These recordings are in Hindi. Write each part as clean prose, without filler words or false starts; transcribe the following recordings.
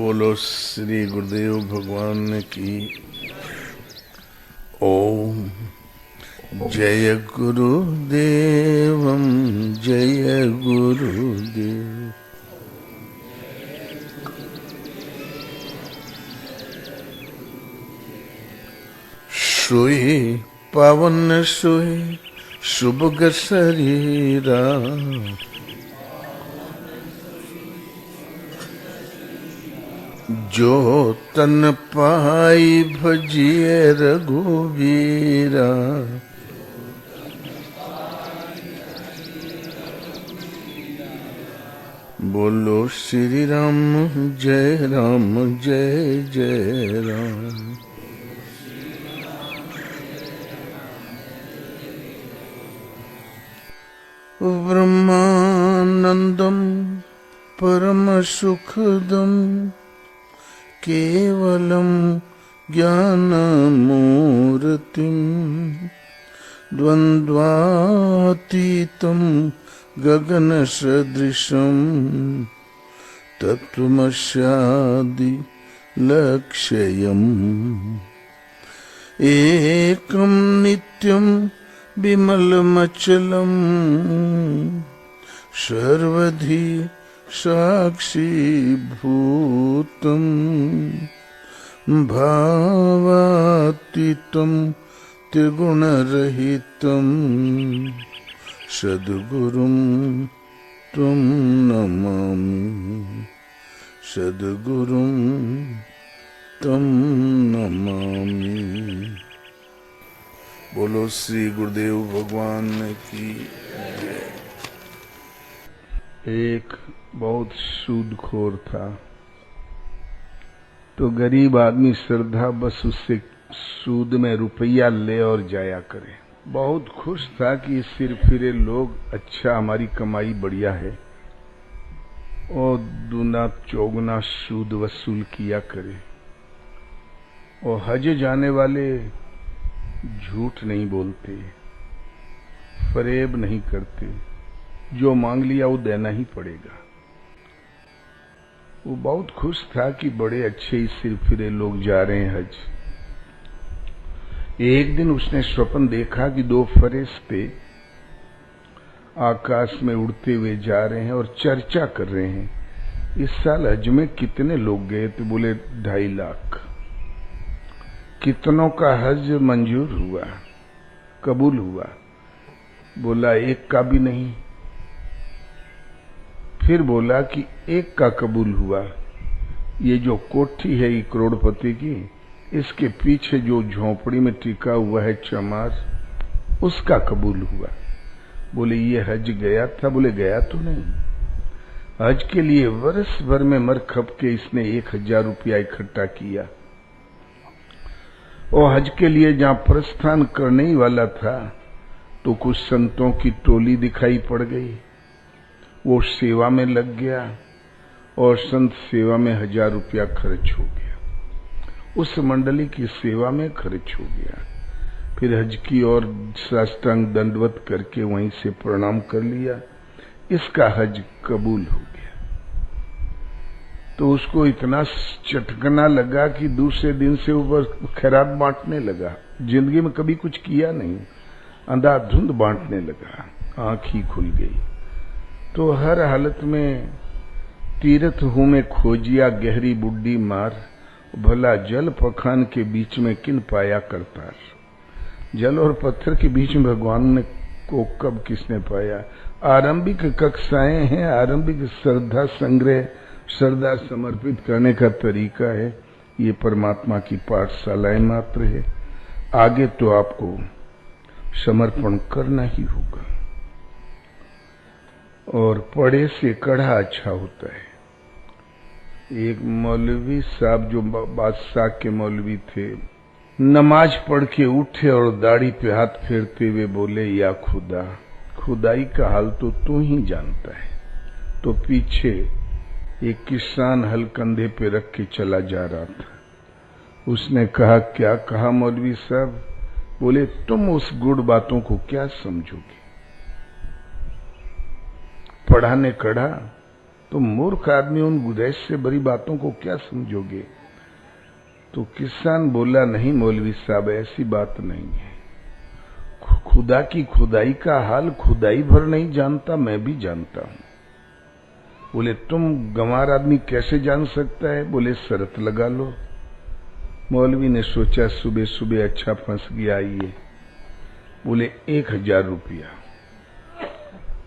बोलो श्री गुरुदेव भगवान की। ओम जय गुरुदेवम जय गुरुदेव। सोए पावन सोए शुभग शरीरा, जो तन पाई भजिए रघुवीरा। बोलो श्री राम जय जय राम। ब्रह्मानंदम परम सुखदम केवलम ज्ञानमूर्तिम द्वंद्वातीतं गगन सदृशं तत्त्वमस्यादि लक्ष्यम्। एकं नित्यं विमलमचलम् सर्वधी साक्षीभूतं भावातीतं त्रिगुणरहितं सद्गुरुं त्वं नमामि, सद्गुरुं त्वं नमामि। बोलो श्री गुरुदेव भगवान की जय। एक बहुत सूदखोर था, तो गरीब आदमी श्रद्धा बस उससे सूद में रुपया ले और जाया करे। बहुत खुश था कि सिर फिरे लोग, अच्छा हमारी कमाई बढ़िया है, और दूना चौगुना सूद वसूल किया करे। और हज जाने वाले झूठ नहीं बोलते, फरेब नहीं करते, जो मांग लिया वो देना ही पड़ेगा। वो बहुत खुश था कि बड़े अच्छे ही सिर फिरे लोग जा रहे हैं हज। एक दिन उसने स्वप्न देखा कि दो फरिश्ते आकाश में उड़ते हुए जा रहे हैं और चर्चा कर रहे हैं, इस साल हज में कितने लोग गए? तो बोले 2.5 लाख। कितनों का हज मंजूर हुआ, कबूल हुआ? बोला 1 का भी नहीं। फिर बोला कि 1 का कबूल हुआ। ये जो कोठी है ये करोड़पति की, इसके पीछे जो झोंपड़ी में टिका हुआ है चमार, उसका कबूल हुआ। बोले ये हज गया था? बोले गया तो नहीं। हज के लिए वर्ष भर में मर खप के इसने 1000 रुपया इकट्ठा किया, और हज के लिए जहां प्रस्थान करने ही वाला था तो कुछ संतों की टोली दिखाई पड़ गई। वो सेवा में लग गया और संत सेवा में 1000 रुपया खर्च हो गया, उस मंडली की सेवा में खर्च हो गया। फिर हज की और साष्टांग दंडवत करके वहीं से प्रणाम कर लिया, इसका हज कबूल हो गया। तो उसको इतना चटकना लगा कि दूसरे दिन से ऊपर खैरात बांटने लगा। जिंदगी में कभी कुछ किया नहीं, अंधाधुंध बांटने लगा, आंख ही खुल गई। तो हर हालत में तीर्थ हूं में खोजिया गहरी बुड्ढी मार, भला जल पखान के बीच में किन पाया करतार। जल और पत्थर के बीच में भगवान ने को कब किसने पाया? आरंभिक कक्षाएं हैं, आरंभिक श्रद्धा संग्रह, श्रद्धा समर्पित करने का तरीका है। ये परमात्मा की पाठशालाएं मात्र है, आगे तो आपको समर्पण करना ही होगा। और पढ़े से कढ़ा अच्छा होता है। एक मौलवी साहब जो बादशाह के मौलवी थे, नमाज पढ़ के उठे और दाढ़ी पे हाथ फेरते हुए बोले, या खुदा, खुदाई का हाल तो तू ही जानता है। तो पीछे एक किसान हल कंधे पे रख के चला जा रहा था। उसने कहा, क्या कहा मौलवी साहब? बोले, तुम उस गुड़ बातों को क्या समझोगे? पढ़ा ने कढ़ा तुम मूर्ख आदमी उन गुदैश से बड़ी बातों को क्या समझोगे? तो किसान बोला, नहीं मौलवी साहब, ऐसी बात नहीं है। खुदा की खुदाई का हाल खुदाई भर नहीं जानता, मैं भी जानता हूं। बोले, तुम गंवार आदमी कैसे जान सकता है? बोले, शर्त लगा लो। मौलवी ने सोचा, सुबह सुबह अच्छा फंस गया ये। बोले, 1000 रुपया।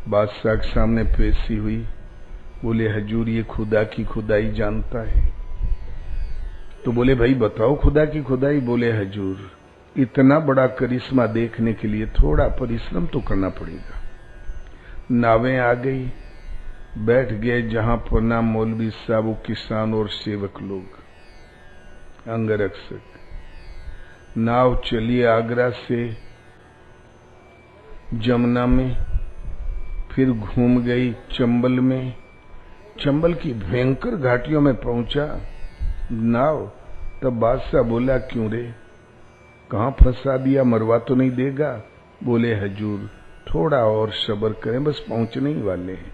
बादशाह के सामने पेशी हुई। बोले, हजूर, ये खुदा की खुदाई जानता है। तो बोले, भाई बताओ खुदा की खुदाई। बोले, हजूर, इतना बड़ा करिश्मा देखने के लिए थोड़ा परिश्रम तो करना पड़ेगा। नावें आ गई, बैठ गए जहां पर ना मौलवी साहब, वो किसान और सेवक लोग, अंगरक्षक। नाव चली आगरा से जमुना में, फिर घूम गई चंबल में। चंबल की भयंकर घाटियों में पहुंचा नाव। तब बादशाह बोला, क्यों रे, कहां फंसा दिया, मरवा तो नहीं देगा? बोले, हजूर, थोड़ा और सब्र करें, बस पहुंचने ही वाले हैं।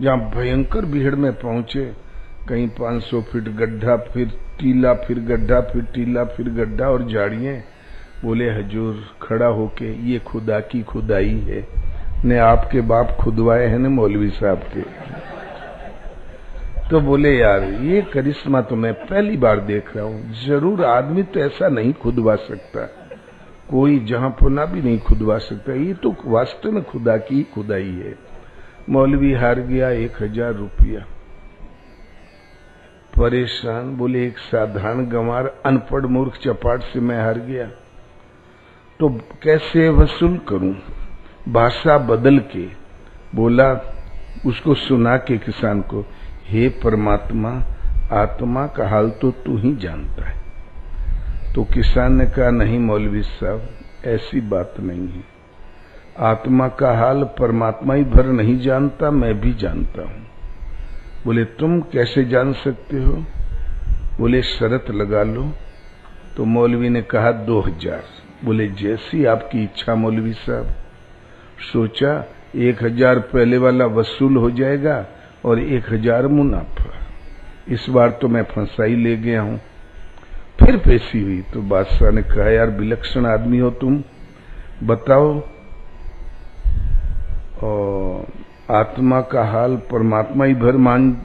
जहां भयंकर भीड़ में पहुंचे, कहीं 500 फीट गड्ढा, फिर टीला, फिर गड्ढा, फिर टीला, फिर गड्ढा और झाड़ियां। बोले, हजूर, खड़ा होके, ये खुदा की खुदाई है, ने आपके बाप खुदवाए हैं न मौलवी साहब के। तो बोले, यार, ये करिश्मा तो मैं पहली बार देख रहा हूं। जरूर आदमी तो ऐसा नहीं खुदवा सकता, कोई जहां पुना भी नहीं खुदवा सकता, ये तो वास्तव में खुदा की खुदाई है। मौलवी हार गया 1000 रुपया। परेशान। बोले, एक साधारण गंवार, अनपढ़ मूर्ख चपाट से मैं हार गया, तो कैसे वसूल करूं? भाषा बदल के बोला, उसको सुना के किसान को, हे परमात्मा, आत्मा का हाल तो तू ही जानता है। तो किसान ने कहा, नहीं मौलवी साहब, ऐसी बात नहीं है। आत्मा का हाल परमात्मा ही भर नहीं जानता, मैं भी जानता हूं। बोले, तुम कैसे जान सकते हो? बोले, शर्त लगा लो। तो मौलवी ने कहा, 2000। बोले, जैसी आपकी इच्छा मौलवी साहब। सोचा 1000 पहले वाला वसूल हो जाएगा और 1000 मुनाफा। इस बार तो मैं फंसा ही ले गया हूं। फिर पेशी हुई तो बादशाह ने कहा, यार, विलक्षण आदमी हो तुम, बताओ, और आत्मा का हाल परमात्मा ही भर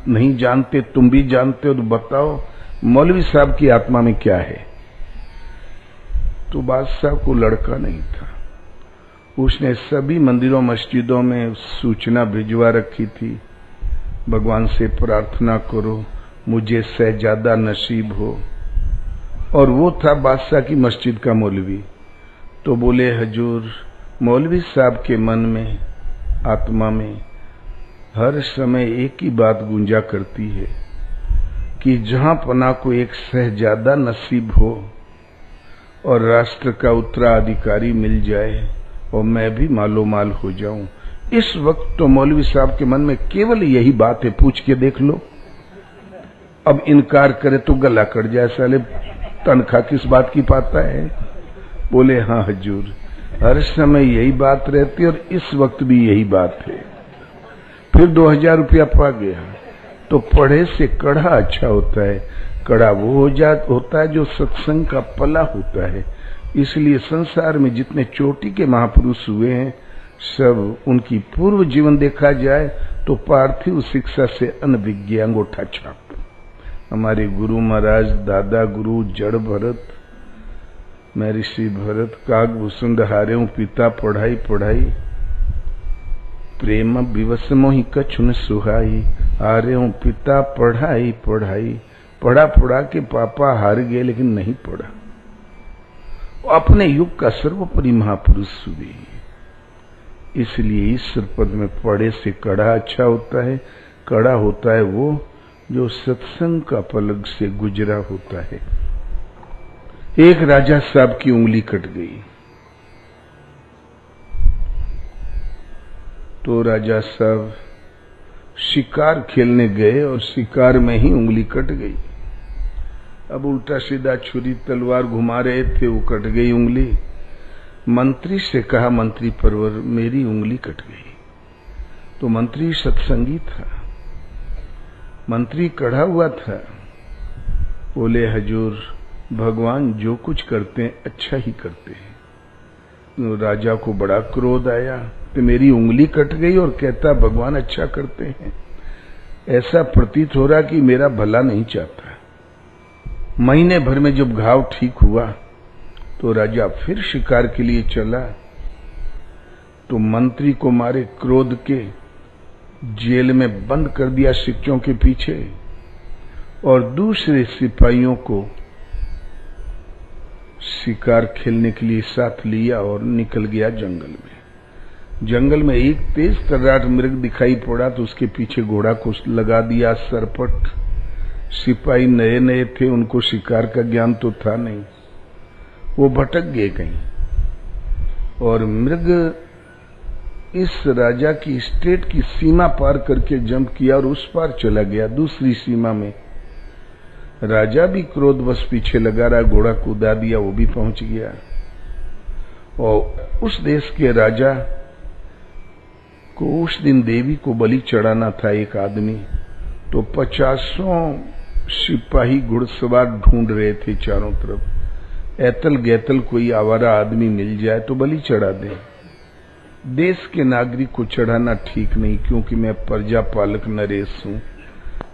नहीं जानते, तुम भी जानते हो, तो बताओ मौलवी साहब की आत्मा में क्या है? तो बादशाह को लड़का नहीं था। उसने सभी मंदिरों मस्जिदों में सूचना भिजवा रखी थी, भगवान से प्रार्थना करो मुझे शहजादा नसीब हो। और वो था बादशाह की मस्जिद का मौलवी। तो बोले, हजूर, मौलवी साहब के मन में, आत्मा में हर समय एक ही बात गूंजा करती है कि जहां पना को एक शहजादा नसीब हो और राष्ट्र का उत्तराधिकारी मिल जाए और मैं भी मालो माल हो जाऊं। इस वक्त तो मौलवी साहब के मन में केवल यही बात है, पूछ के देख लो। अब इनकार करे तो गला कट जाए, साले तनख्वाह किस बात की पाता है? बोले, हाँ हजूर, हर समय यही बात रहती है और इस वक्त भी यही बात है। फिर 2000 रुपया पा गया। तो पढ़े से कड़ा अच्छा होता है। कड़ा वो होता है जो सत्संग का पला होता है। इसलिए संसार में जितने चोटी के महापुरुष हुए हैं, सब उनकी पूर्व जीवन देखा जाए तो पार्थिव शिक्षा से अनभिज्ञ अंगूठा छाप। हमारे गुरु महाराज, दादा गुरु जड़ भरत, मैं ऋषि भरत, कागभूषण हारे पिता पढ़ाई पढ़ाई, प्रेम विवश मोहि कछु न सुहाई, हारे हूं पिता पढ़ाई पढ़ाई। पढ़ा पढ़ा के पापा हार गए लेकिन नहीं पढ़ा। अपने युग का सर्वोपरि महापुरुष हुए। इसलिए ईश्वर पद में पढ़े से कड़ा अच्छा होता है। कड़ा होता है वो जो सत्संग का पलक से गुजरा होता है। एक राजा साहब की उंगली कट गई तो राजा साहब शिकार खेलने गए और शिकार में ही उंगली कट गई। अब उल्टा सीधा छुरी तलवार घुमा रहे थे, वो कट गई उंगली। मंत्री से कहा, मंत्री परवर, मेरी उंगली कट गई। तो मंत्री सत्संगी था। मंत्री कड़ा हुआ था। बोले हजूर, भगवान जो कुछ करते हैं अच्छा ही करते हैं। तो राजा को बड़ा क्रोध आया, तो मेरी उंगली कट गई और कहता भगवान अच्छा करते हैं। ऐसा प्रतीत हो रहा कि मेरा भला नहीं चाहता। महीने भर में जब घाव ठीक हुआ तो राजा फिर शिकार के लिए चला, तो मंत्री को मारे क्रोध के जेल में बंद कर दिया सिक्कों के पीछे, और दूसरे सिपाहियों को शिकार खेलने के लिए साथ लिया और निकल गया जंगल में। जंगल में एक तेज तर्राट मृग दिखाई पड़ा तो उसके पीछे घोड़ा को लगा दिया सरपट। सिपाही नए नए थे, उनको शिकार का ज्ञान तो था नहीं, वो भटक गए कहीं, और मृग इस राजा की स्टेट की सीमा पार करके जंप किया और उस पार चला गया दूसरी सीमा में। राजा भी क्रोधवश पीछे लगा रहा, घोड़ा कूदा दिया, वो भी पहुंच गया। और उस देश के राजा को उस दिन देवी को बलि चढ़ाना था एक आदमी, तो 50 सिपाही घुड़सवार ढूंढ रहे थे चारों तरफ। ऐतल गैतल कोई आवारा आदमी मिल जाए तो बलि चढ़ा दे। देश के नागरिक को चढ़ाना ठीक नहीं, क्योंकि मैं प्रजा पालक नरेश हूं।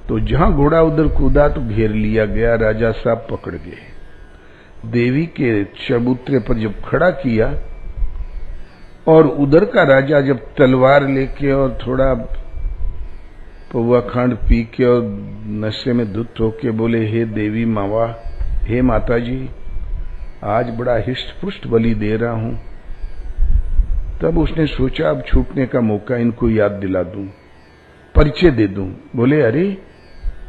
तो जहां घोड़ा उधर कूदा तो घेर लिया गया, राजा साहब पकड़ गए। देवी के चबूतरे पर जब खड़ा किया और उधर का राजा जब तलवार लेके और थोड़ा पौवा खांड पी के और नशे में धुत होके बोले, हे देवी मावा, हे माता जी, आज बड़ा हिष्ट पुष्ट बलि दे रहा हूं। तब उसने सोचा अब छूटने का मौका, इनको याद दिला दूं, परिचय दे दूं। बोले अरे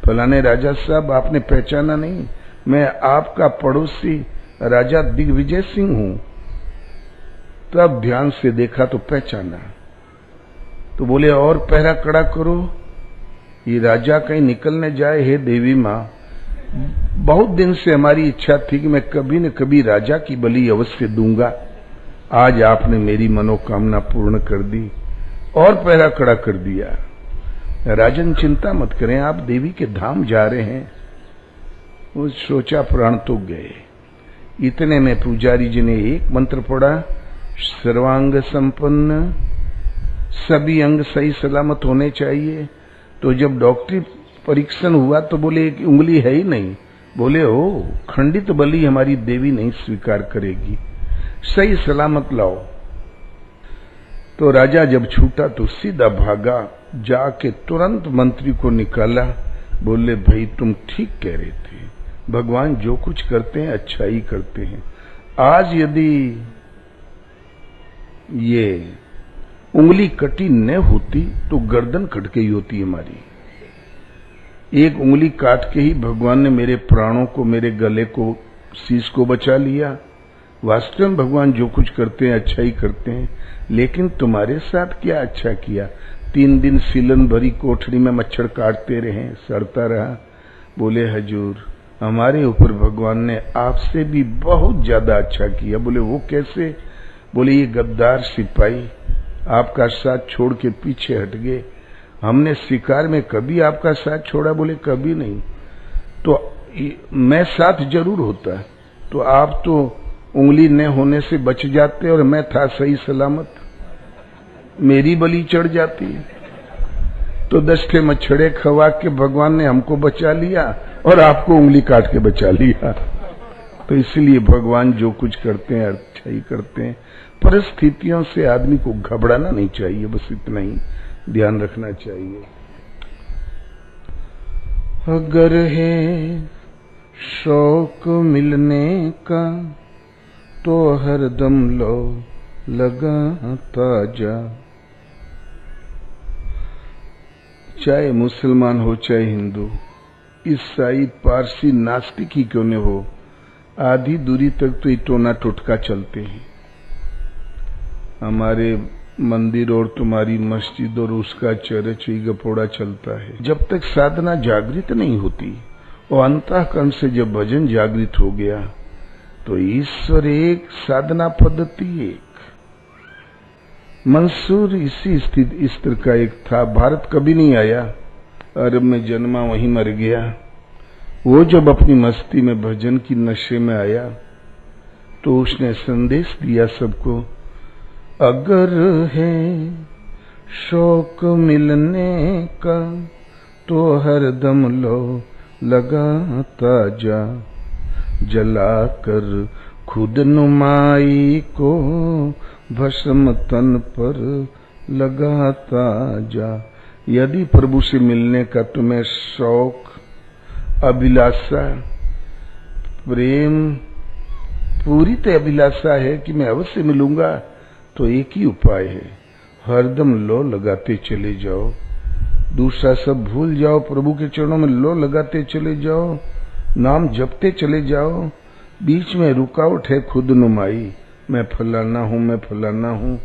फलाने राजा साहब, आपने पहचाना नहीं, मैं आपका पड़ोसी राजा दिग्विजय सिंह हूं। तब ध्यान से देखा तो पहचाना। तो बोले और पहरा कड़ा करो, ये राजा कहीं निकलने जाए। हे देवी मां, बहुत दिन से हमारी इच्छा थी कि मैं कभी न कभी राजा की बलि अवश्य दूंगा। आज आपने मेरी मनोकामना पूर्ण कर दी और पहरा कड़ा कर दिया। राजन चिंता मत करें, आप देवी के धाम जा रहे हैं। वो सोचा प्राण तो गए। इतने में पुजारी जी ने एक मंत्र पढ़ा, सर्वांग संपन्न, सभी अंग सही सलामत होने चाहिए। तो जब डॉक्टरी परीक्षण हुआ तो बोले एक उंगली है ही नहीं। बोले ओ, खंडित बलि हमारी देवी नहीं स्वीकार करेगी, सही सलामत लाओ। तो राजा जब छूटा तो सीधा भागा, जाके तुरंत मंत्री को निकाला। बोले भाई तुम ठीक कह रहे थे, भगवान जो कुछ करते हैं अच्छा ही करते हैं। आज यदि ये उंगली कटी न होती तो गर्दन कट गई होती हमारी। एक उंगली काट के ही भगवान ने मेरे प्राणों को, मेरे गले को, शीश को बचा लिया। वास्तव में भगवान जो कुछ करते हैं अच्छा ही करते हैं। लेकिन तुम्हारे साथ क्या अच्छा किया? 3 दिन सीलन भरी कोठरी में मच्छर काटते रहे, सड़ता रहा। बोले हजूर, हमारे ऊपर भगवान ने आपसे भी बहुत ज्यादा अच्छा किया। बोले वो कैसे? बोले ये गद्दार सिपाही आपका साथ छोड़ के पीछे हट गए। हमने शिकार में कभी आपका साथ छोड़ा? बोले कभी नहीं। तो मैं साथ जरूर होता, तो आप तो उंगली न होने से बच जाते और मैं था सही सलामत, मेरी बलि चढ़ जाती। तो 10 ठे मच्छड़े खवा के भगवान ने हमको बचा लिया और आपको उंगली काट के बचा लिया। तो इसलिए भगवान जो कुछ करते हैं अच्छा ही करते हैं। परिस्थितियों से आदमी को घबराना नहीं चाहिए, बस इतना ही ध्यान रखना चाहिए। अगर है शौक मिलने का तो हरदम लो लगाता जा। चाहे मुसलमान हो, चाहे हिंदू, ईसाई, पारसी, नास्तिक ही क्यों न हो, आधी दूरी तक तो ये टोना टोटका चलते हैं। हमारे मंदिर और तुम्हारी मस्जिद और उसका चर्च ही गपोड़ा चलता है। जब तक साधना जागृत नहीं होती और अंतःकरण से जब भजन जागृत हो गया तो ईश्वर एक, साधना पद्धति एक। मंसूर इसी स्थिति इस तरह का एक था। भारत कभी नहीं आया, अरब में जन्मा, वहीं मर गया। वो जब अपनी मस्ती में भजन की नशे में आया तो उसने संदेश दिया सबको, अगर है शौक मिलने का तो हरदम लो लगाता जा, जलाकर खुद नुमाई को भस्म तन पर लगाता जा। यदि प्रभु से मिलने का तुम्हें शौक, अभिलाषा, प्रेम, पूरी तो अभिलाषा है कि मैं अवश्य मिलूंगा, तो एक ही उपाय है, हरदम लो लगाते चले जाओ। दूसरा सब भूल जाओ, प्रभु के चरणों में लो लगाते चले जाओ, नाम जपते चले जाओ। बीच में रुकावट है खुद नुमाई, मैं फलाना हूं, मैं फलाना हूं,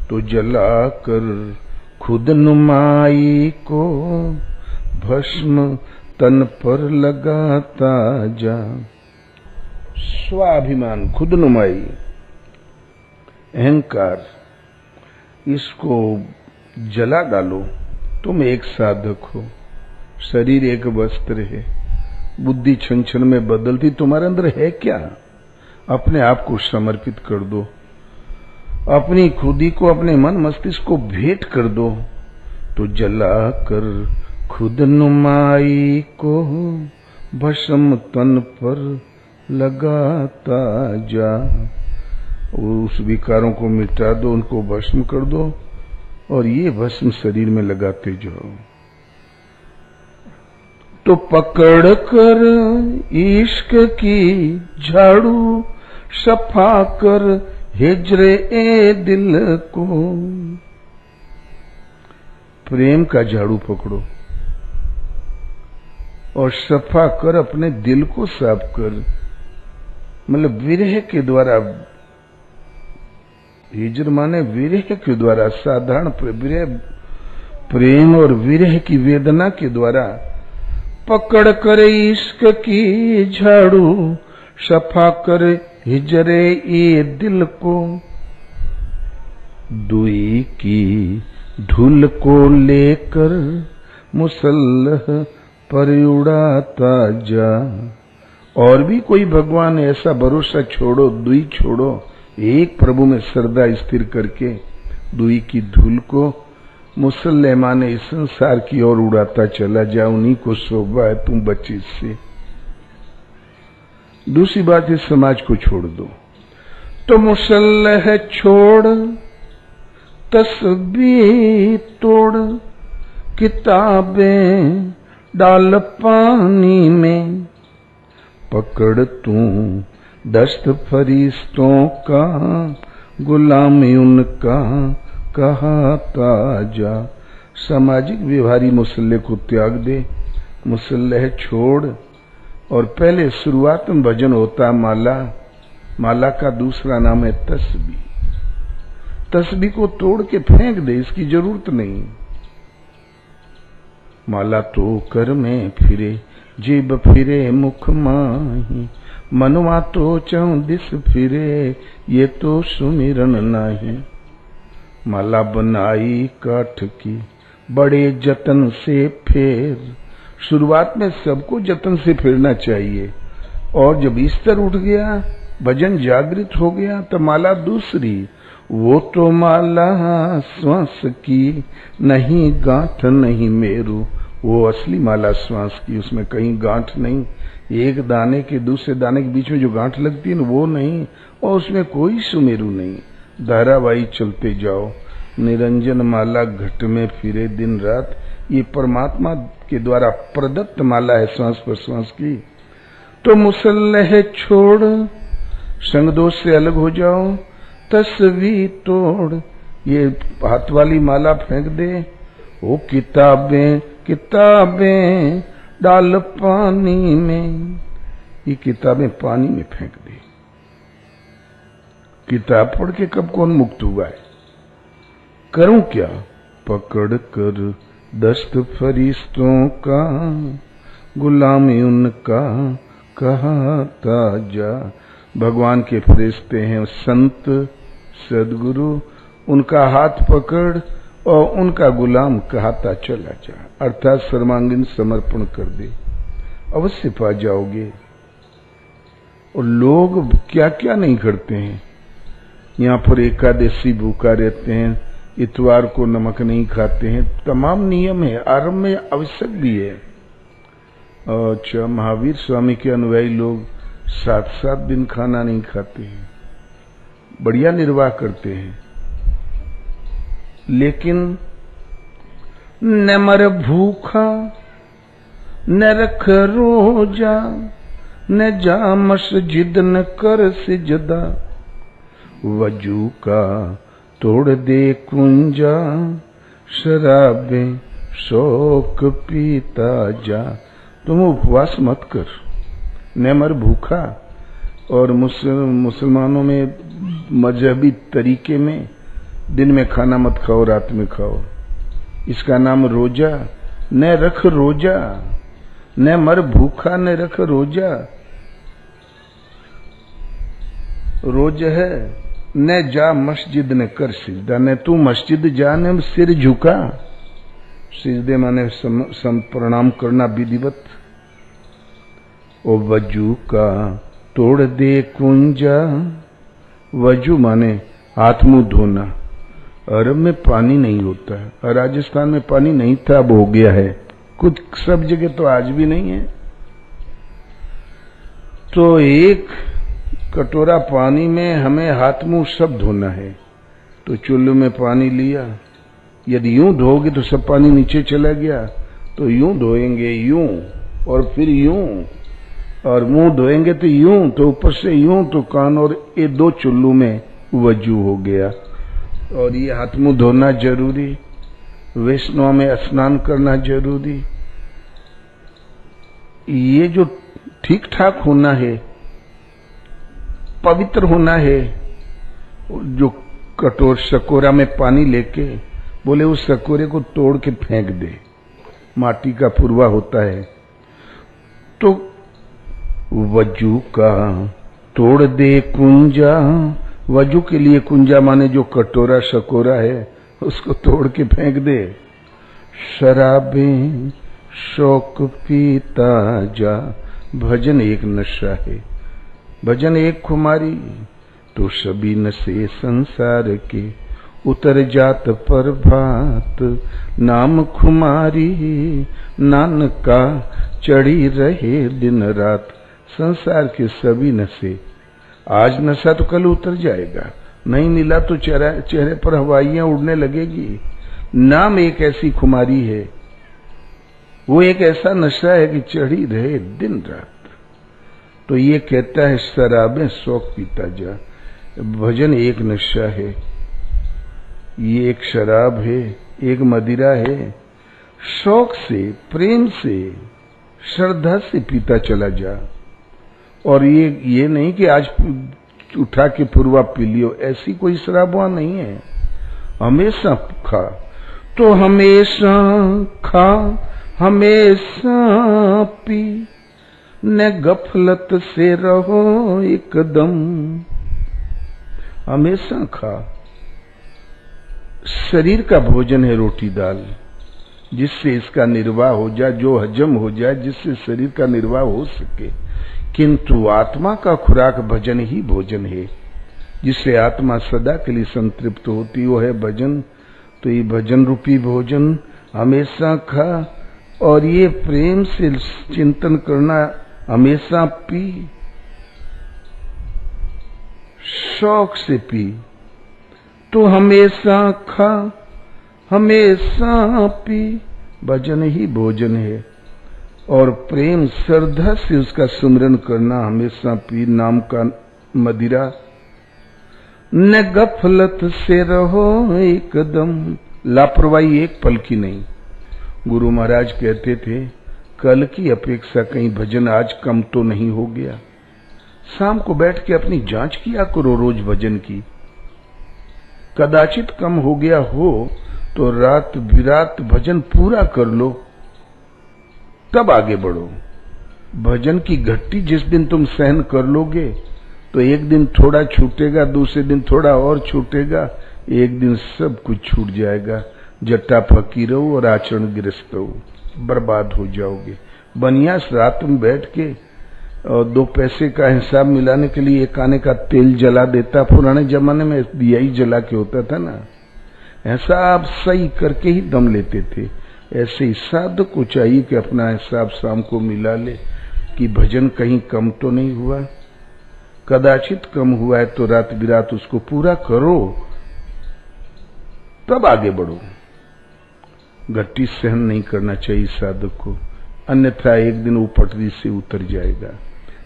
तो जला कर खुद नुमाई को भस्म तन पर लगाता जा। स्वाभिमान, खुद नुमाई, अहंकार, इसको जला डालो। तुम एक साधक हो, शरीर एक वस्त्र है, बुद्धि क्षण क्षण में बदलती, तुम्हारे अंदर है क्या? अपने आप को समर्पित कर दो, अपनी खुदी को, अपने मन मस्तिष्क को भेंट कर दो, तो जला कर खुद नुमाई को भस्म तन पर लगाता जा। उस विकारों को मिटा दो, उनको भस्म कर दो, और ये भस्म शरीर में लगाते जाओ। तो पकड़ कर इश्क की झाड़ू सफा कर हिजरे ए दिल को। प्रेम का झाड़ू पकड़ो और सफा कर, अपने दिल को साफ कर, मतलब विरह के द्वारा। हिजर माने विरह के द्वारा, साधारण विरह, प्रेम और विरह की वेदना के द्वारा। पकड़ कर इश्क की झाड़ू सफा कर हिजरे ये दिल को, दुई की धूल को लेकर मुसल्लह पर उड़ाता जा। और भी कोई भगवान ऐसा भरोसा छोड़ो, दुई छोड़ो, एक प्रभु में श्रद्धा स्थिर करके दुई की धूल को मुसल्ले माने इस संसार की ओर उड़ाता चला जा। उन्हीं को शोभा है, तुम बच्चे से। दूसरी बात, इस समाज को छोड़ दो। तो मुसल्लह छोड़, तस्बीह तोड़, किताबें डाल पानी में, पकड़ तू दस्त फरिश्तों का, गुलामी उनका कहता जा। सामाजिक व्यवहारी मुसल्ले को त्याग दे, मुसल्ले छोड़। और पहले शुरुआत में भजन होता है माला, माला का दूसरा नाम है तस्बीह। तस्बीह को तोड़ के फेंक दे, इसकी जरूरत नहीं। माला तो कर में फिरे, जीभ फिरे मुख माही, मनवा तो चौदिस फिरे, ये तो सुमिरन नाही। माला बनाई काठ की, बड़े जतन से फेर। शुरुआत में सबको जतन से फेरना चाहिए, और जब स्तर उठ गया, भजन जागृत हो गया, तो माला दूसरी। वो तो माला श्वास की, नहीं गांठ नहीं मेरू। वो असली माला श्वास की, उसमें कहीं गांठ नहीं। एक दाने के दूसरे दाने के बीच में जो गांठ लगती है ना, वो नहीं, और उसमें कोई सुमेरु नहीं। धारावाही चलते जाओ। निरंजन माला घट में फिरे दिन रात, ये परमात्मा के द्वारा प्रदत्त माला है श्वास प्रश्वास की। तो मुसल्लह छोड़, संग दोष से अलग हो जाओ। तस्बीह तोड़, ये हाथ वाली माला फेंक दे। वो किताबें किताबें डाल पानी में, ये किताबें पानी में फेंक दे। किताब पढ़ के कब कौन मुक्त हुआ है? करूं क्या? पकड़ कर दस्त फरिश्तों का, गुलामी उनका कहता जा। भगवान के फरिश्ते हैं संत सदगुरु, उनका हाथ पकड़ और उनका गुलाम कहता चला जा, अर्थात सर्वांगीण समर्पण कर दे, अवश्य पा जाओगे। और लोग क्या क्या नहीं करते हैं। यहाँ पर एकादशी भूखा रहते हैं, इतवार को नमक नहीं खाते हैं, तमाम नियम है, आरंभ में आवश्यक भी है। अच्छा, महावीर स्वामी के अनुयायी लोग 7-7 दिन खाना नहीं खाते हैं, बढ़िया निर्वाह करते हैं। लेकिन न मर भूखा न रख रोजा, न जा मस्जिद न कर सिजदा, वजू का तोड़ दे कुंजा, शराबे शौक पीता जा। तुम उपवास मत कर, न मर भूखा। और मुसलमानों में मजहबी तरीके में दिन में खाना मत खाओ, रात में खाओ, इसका नाम रोजा। न रख रोजा, न मर भूखा न रख रोजा। रोज है न जा मस्जिद न कर सिजदा, न तू मस्जिद जा न सिर झुका। सिजदे माने प्रणाम करना विधिवत। ओ वजू का तोड़ दे कुंजा, वजू माने हाथ मुंह धोना। अरब में पानी नहीं होता है, राजस्थान में पानी नहीं था, अब हो गया है, कुछ सब जगह तो आज भी नहीं है। तो एक कटोरा पानी में हमें हाथ मुंह सब धोना है। तो चुल्लू में पानी लिया, यदि यूं धोगे तो सब पानी नीचे चला गया, तो यूं धोएंगे यूं, और फिर यूं, और मुंह धोएंगे तो यूं, तो ऊपर से यूं, तो कान, और ये 2 चुल्लू में वजू हो गया। और ये हाथ मुंह धोना जरूरी, वैष्णव में स्नान करना जरूरी। ये जो ठीक ठाक होना है, पवित्र होना है। जो कटोर सकोरा में पानी लेके बोले उस सकोरे को तोड़ के फेंक दे, माटी का पुरवा होता है। तो वजू का तोड़ दे कुंजा, वजू के लिए कुंजा माने जो कटोरा सकोरा है उसको तोड़ के फेंक दे। शराबें शौक पीता जा, भजन एक नशा है, भजन एक खुमारी। तो सभी नशे संसार के उतर जात पर भात, नाम खुमारी नानका चढ़ी रहे दिन रात। संसार के सभी नशे, आज नशा तो कल उतर जाएगा, नहीं मिला तो चेहरे पर हवाइयां उड़ने लगेगी। नाम एक ऐसी खुमारी है, वो एक ऐसा नशा है कि चढ़ी रहे दिन रात। तो ये कहता है शराबें शौक पीता जा, भजन एक नशा है, ये एक शराब है, एक मदिरा है। शौक से, प्रेम से, श्रद्धा से पीता चला जा। और ये नहीं कि आज उठा के पूर्वा पी लियो, ऐसी कोई शराबवा नहीं है। हमेशा खा, तो हमेशा खा हमेशा पी, न गफलत से रहो एकदम। हमेशा खा। शरीर का भोजन है रोटी दाल, जिससे इसका निर्वाह हो जाए, जो हजम हो जाए, जिससे शरीर का निर्वाह हो सके। किंतु आत्मा का खुराक भजन ही भोजन है, जिससे आत्मा सदा के लिए संतृप्त होती, वो है भजन। तो ये भजन रूपी भोजन हमेशा खा, और ये प्रेम से चिंतन करना हमेशा पी, शौक से पी। तो हमेशा खा हमेशा पी, भजन ही भोजन है। और प्रेम श्रद्धा से उसका सुमिरन करना, हमेशा पी नाम का मदिरा। न गफलत से रहो एकदम, लापरवाही एक पल की नहीं। गुरु महाराज कहते थे, कल की अपेक्षा कहीं भजन आज कम तो नहीं हो गया। शाम को बैठ के अपनी जांच किया करो रोज भजन की, कदाचित कम हो गया हो तो रात बिरात भजन पूरा कर लो, तब आगे बढ़ो। भजन की घट्टी जिस दिन तुम सहन कर लोगे, तो एक दिन थोड़ा छूटेगा, दूसरे दिन थोड़ा और छूटेगा, एक दिन सब कुछ छूट जाएगा। जट्टा फकीर हो और आचरण गिरस्त हो, बर्बाद हो जाओगे। बनियास रात में बैठ के और 2 पैसे का हिसाब मिलाने के लिए एक आने का तेल जला देता। पुराने जमाने में दिया ही जला के होता था ना, ऐसा आप सही करके ही दम लेते थे। ऐसे ही साधक को चाहिए कि अपना हिसाब शाम को मिला ले कि भजन कहीं कम तो नहीं हुआ। कदाचित कम हुआ है तो रात बिरात उसको पूरा करो, तब आगे बढ़ो। गट्टी सहन नहीं करना चाहिए साधक को, अन्यथा एक दिन वो पटरी से उतर जाएगा।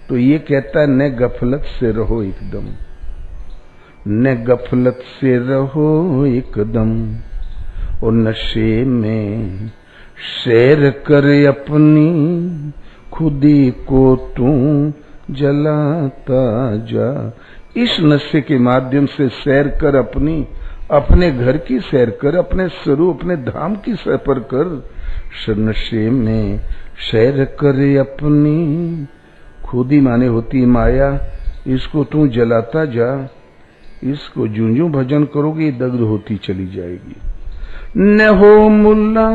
तो ये कहता है न गफलत से रहो एकदम, न गफलत से रहो एकदम, और नशे में सैर कर अपनी, खुदी को तू जलाता जा। इस नशे के माध्यम से सैर कर अपनी, अपने घर की सैर कर, अपने स्वरूप अपने धाम की सफर कर। नशे में सैर कर अपनी, खुदी माने होती माया, इसको तू जलाता जा। इसको जूं जूं भजन करोगे दग्ध होती चली जाएगी। न हो मुल्ला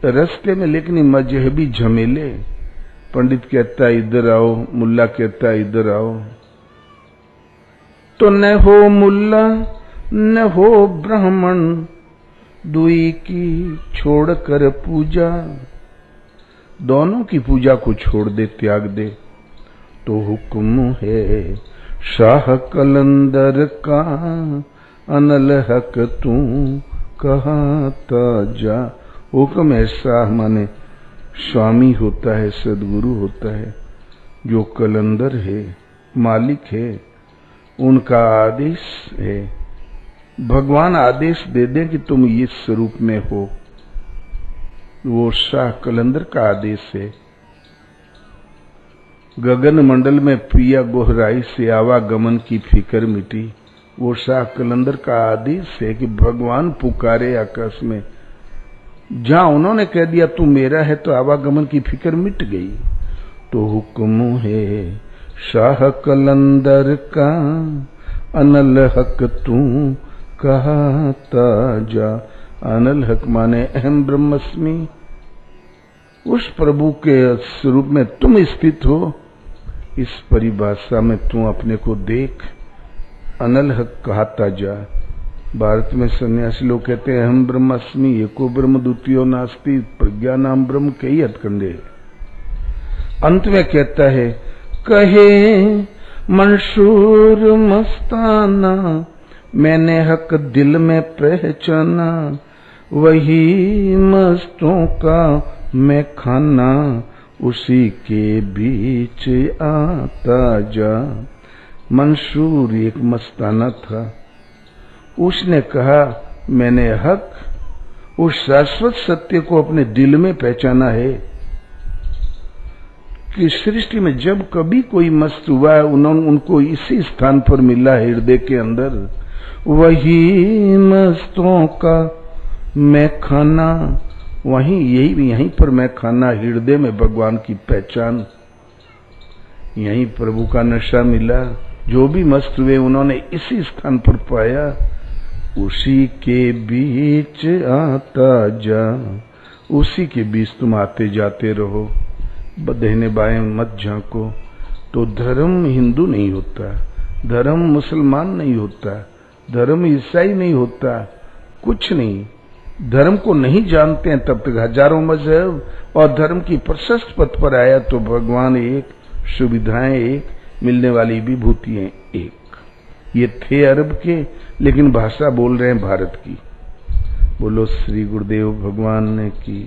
रास्ते में, लेकिन मजहबी झमेले, पंडित कहता है इधर आओ, मुल्ला कहता है इधर आओ, तो न हो मुल्ला न हो ब्राह्मण, दुई की छोड़ कर पूजा। दोनों की पूजा को छोड़ दे, त्याग दे। तो हुक्म है शाह कलंदर का, अनल हक तू कहता जा। हुक्म है, शाह माने स्वामी होता है, सदगुरु होता है, जो कलंदर है, मालिक है, उनका आदेश है। भगवान आदेश दे दे कि तुम इस स्वरूप में हो, वो शाह कलंदर का आदेश है। गगन मंडल में पिया गोहराई से आवागमन की फिक्र मिटी, वो शाह कलंदर का आदेश है कि भगवान पुकारे आकाश में। जहां उन्होंने कह दिया तू मेरा है तो आवागमन की फिक्र मिट गई। तो हुक्म है शाह कलंदर का, अनल हक तू कहता जा। अनल हक माने अहम ब्रह्मस्मि, उस प्रभु के स्वरूप में तुम स्थित हो। इस परिभाषा में तू अपने को देख, अनल हक कहता जा। भारत में सन्यासी लोग कहते हैं अहम ब्रह्मास्मि, एको ब्रह्म द्वितीयो नास्ति, प्रज्ञा नाम ब्रह्म, कई हथकंडे। अंत में कहता है कहे मंशूर मस्ताना, मैंने हक दिल में पहचाना, वही मस्तों का मैं खाना, उसी के बीच आता जा। मंसूर एक मस्ताना था, उसने कहा मैंने हक, उस शाश्वत सत्य को अपने दिल में पहचाना है कि सृष्टि में जब कभी कोई मस्त हुआ है उनको इसी स्थान पर मिला है, हृदय के अंदर। वही मस्तों का मैं खाना, वहीं यहीं पर मैं खाना, हृदय में भगवान की पहचान, यहीं प्रभु का नशा मिला। जो भी मस्त हुए उन्होंने इसी स्थान पर पाया। उसी के बीच आता जा, उसी के बीच तुम आते जाते रहो, बदहने बाएं मत झांको। तो धर्म हिंदू नहीं होता, धर्म मुसलमान नहीं होता, धर्म ईसाई नहीं होता, कुछ नहीं। धर्म को नहीं जानते हैं तब तक हजारों मजहब और धर्म की प्रशस्त पथ पर आया तो भगवान एक, सुविधाएं एक, मिलने वाली विभूतियां एक। ये थे अरब के, लेकिन भाषा बोल रहे हैं भारत की। बोलो श्री गुरुदेव भगवान की।